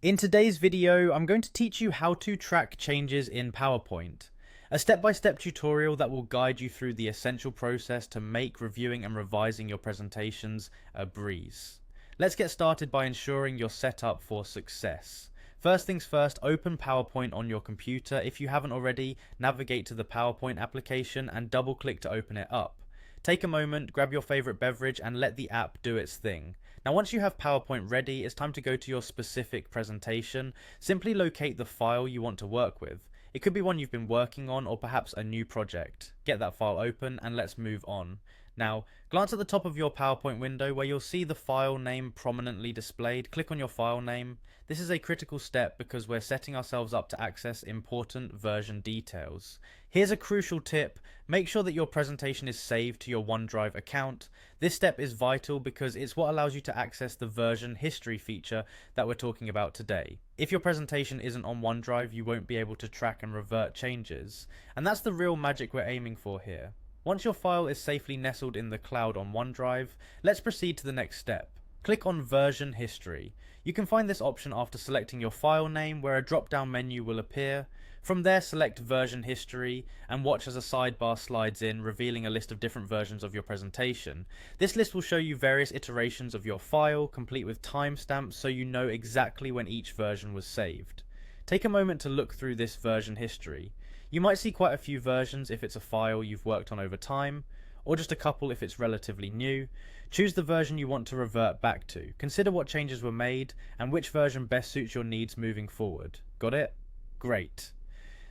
In today's video, I'm going to teach you how to track changes in PowerPoint. A step-by-step tutorial that will guide you through the essential process to make reviewing and revising your presentations a breeze. Let's get started by ensuring you're set up for success. First things first, open PowerPoint on your computer. If you haven't already, navigate to the PowerPoint application and double-click to open it up. Take a moment, grab your favorite beverage, and let the app do its thing. Now, once you have PowerPoint ready, it's time to go to your specific presentation. Simply locate the file you want to work with. It could be one you've been working on or perhaps a new project. Get that file open and let's move on. Now, glance at the top of your PowerPoint window where you'll see the file name prominently displayed. Click on your file name. This is a critical step because we're setting ourselves up to access important version details. Here's a crucial tip. Make sure that your presentation is saved to your OneDrive account. This step is vital because it's what allows you to access the version history feature that we're talking about today. If your presentation isn't on OneDrive, you won't be able to track and revert changes. And that's the real magic we're aiming for here. Once your file is safely nestled in the cloud on OneDrive, let's proceed to the next step. Click on Version History. You can find this option after selecting your file name, where a drop-down menu will appear. From there, select Version History and watch as a sidebar slides in, revealing a list of different versions of your presentation. This list will show you various iterations of your file, complete with timestamps so you know exactly when each version was saved. Take a moment to look through this version history. You might see quite a few versions if it's a file you've worked on over time, or just a couple if it's relatively new. Choose the version you want to revert back to. Consider what changes were made and which version best suits your needs moving forward. Got it? Great.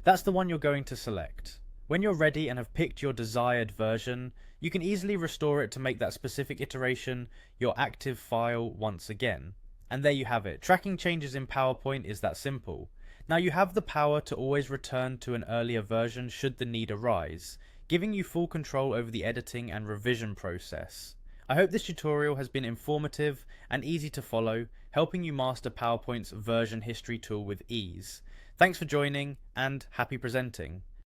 That's the one you're going to select. When you're ready and have picked your desired version, you can easily restore it to make that specific iteration your active file once again. And there you have it. Tracking changes in PowerPoint is that simple. Now you have the power to always return to an earlier version should the need arise, giving you full control over the editing and revision process. I hope this tutorial has been informative and easy to follow, helping you master PowerPoint's version history tool with ease. Thanks for joining and happy presenting.